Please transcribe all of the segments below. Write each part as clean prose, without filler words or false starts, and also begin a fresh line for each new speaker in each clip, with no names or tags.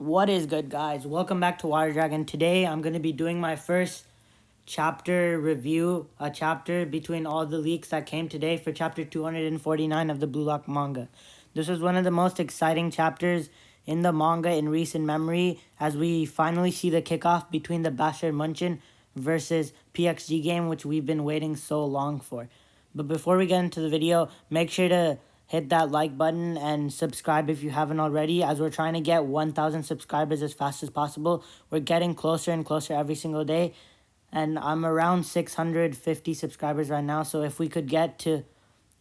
What is good, guys? Welcome back to Water Dragon. Today, I'm going to be doing my first chapter review, a chapter between all the leaks that came today for chapter 249 of the Blue Lock manga. This was one of the most exciting chapters in the manga in recent memory, as we finally see the kickoff between the Bastard Munchen versus PXG game, which we've been waiting so long for. But before we get into the video, make sure to hit that like button and subscribe if you haven't already, as we're trying to get 1,000 subscribers as fast as possible. We're getting closer and closer every single day, and I'm around 650 subscribers right now, so if we could get to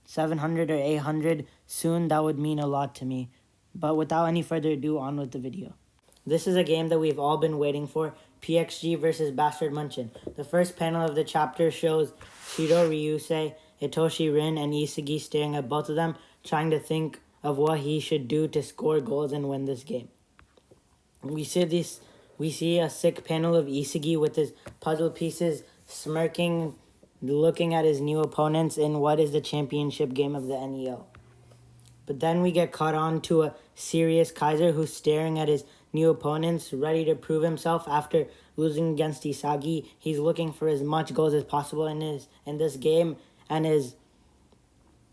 700 or 800 soon, that would mean a lot to me. But without any further ado, on with the video. This is a game that we've all been waiting for, PXG versus Bastard Munchen. The first panel of the chapter shows Shiro Ryusei, Itoshi Rin, and Isagi staring at both of them, trying to think of what he should do to score goals and win this game. We see a sick panel of Isagi with his puzzle pieces, smirking, looking at his new opponents in what is the championship game of the NEL. But then we get caught on to a serious Kaiser who's staring at his new opponents, ready to prove himself after losing against Isagi. He's looking for as much goals as possible in this game, and his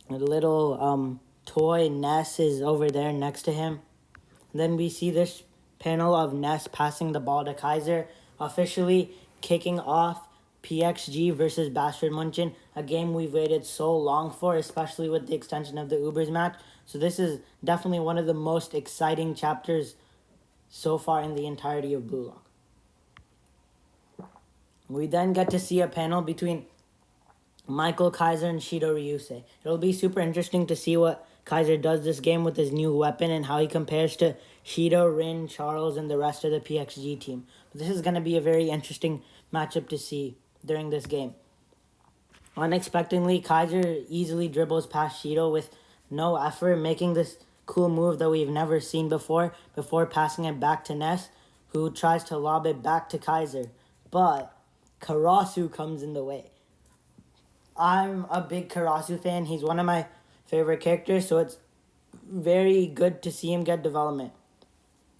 little toy Ness is over there next to him. And then we see this panel of Ness passing the ball to Kaiser, officially kicking off PXG versus Bastard Munchen, a game we've waited so long for, especially with the extension of the Ubers match. So this is definitely one of the most exciting chapters so far in the entirety of Blue Lock. We then get to see a panel between Michael Kaiser and Shiro Ryusei. It'll be super interesting to see what Kaiser does this game with his new weapon and how he compares to Shiro, Rin, Charles, and the rest of the PXG team. But this is going to be a very interesting matchup to see during this game. Unexpectedly, Kaiser easily dribbles past Shiro with no effort, making this cool move that we've never seen before passing it back to Ness, who tries to lob it back to Kaiser. But Karasu comes in the way. I'm a big Karasu fan. He's one of my favorite characters, so it's very good to see him get development.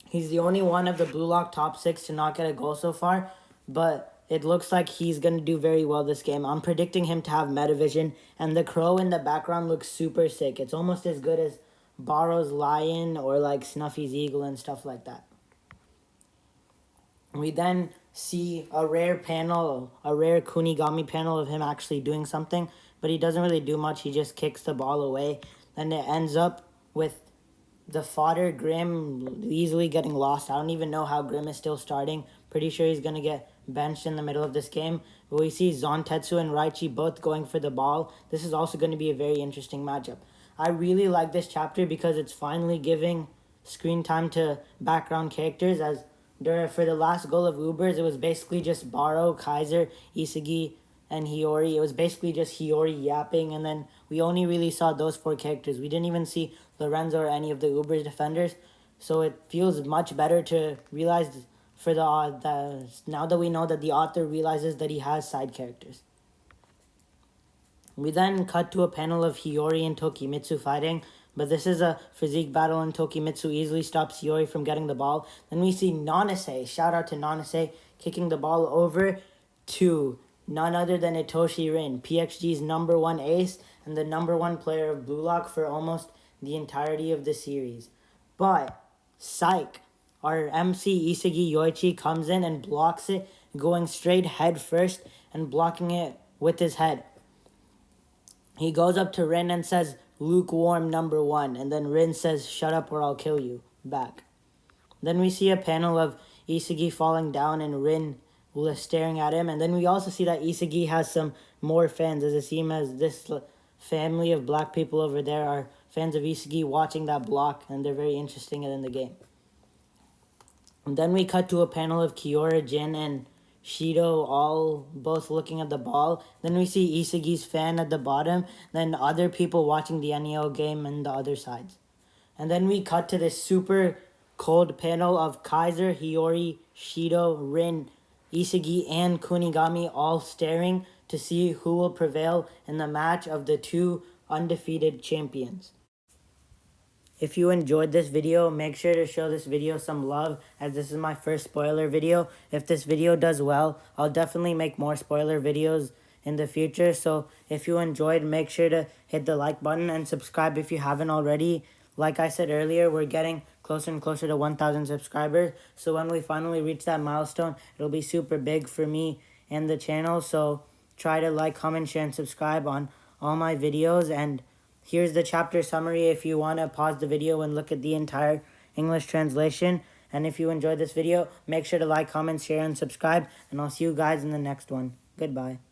He's the only one of the Blue Lock top 6 to not get a goal so far, but it looks like he's going to do very well this game. I'm predicting him to have Metavision, and the crow in the background looks super sick. It's almost as good as Baro's lion or like Snuffy's eagle and stuff like that. We then see a rare Kunigami panel of him actually doing something, but he doesn't really do much. He just kicks the ball away. Then it ends up with the fodder Grim easily getting lost. I don't even know how Grim is still starting. Pretty sure he's going to get benched in the middle of this game. But we see Zontetsu and Raichi both going for the ball. This is also going to be a very interesting matchup. I really like this chapter because it's finally giving screen time to background characters, as for the last goal of Ubers, it was basically just Baro, Kaiser, Isagi, and Hiyori. It was basically just Hiyori yapping, and then we only really saw those 4 characters. We didn't even see Lorenzo or any of the Ubers defenders, so it feels much better to realize now that we know that the author realizes that he has side characters. We then cut to a panel of Hiyori and Tokimitsu fighting, but this is a physique battle and Tokimitsu easily stops Hiyori from getting the ball. Then we see Nanase, shout out to Nanase, kicking the ball over to none other than Itoshi Rin, PXG's #1 ace and the #1 player of Blue Lock for almost the entirety of the series. But Psych, our MC Isagi Yoichi, comes in and blocks it, going straight head first and blocking it with his head. He goes up to Rin and says, "Lukewarm #1," and then Rin says, "Shut up or I'll kill you," back. Then we see a panel of Isagi falling down and Rin staring at him, and then we also see that Isagi has some more fans, as it seems as this family of black people over there are fans of Isagi watching that block, and they're very interested in the game. And then we cut to a panel of Kiora, Jin, and Shido all both looking at the ball. Then we see Isagi's fan at the bottom, then other people watching the NEO game and the other sides. And then we cut to this super cold panel of Kaiser, Hiyori, Shido, Rin, Isagi, and Kunigami all staring to see who will prevail in the match of the 2 undefeated champions. If you enjoyed this video, make sure to show this video some love, as this is my first spoiler video. If this video does well, I'll definitely make more spoiler videos in the future. So if you enjoyed, make sure to hit the like button and subscribe if you haven't already. Like I said earlier, we're getting closer and closer to 1,000 subscribers. So when we finally reach that milestone, it'll be super big for me and the channel. So try to like, comment, share, and subscribe on all my videos. And here's the chapter summary if you want to pause the video and look at the entire English translation. And if you enjoyed this video, make sure to like, comment, share, and subscribe. And I'll see you guys in the next one. Goodbye.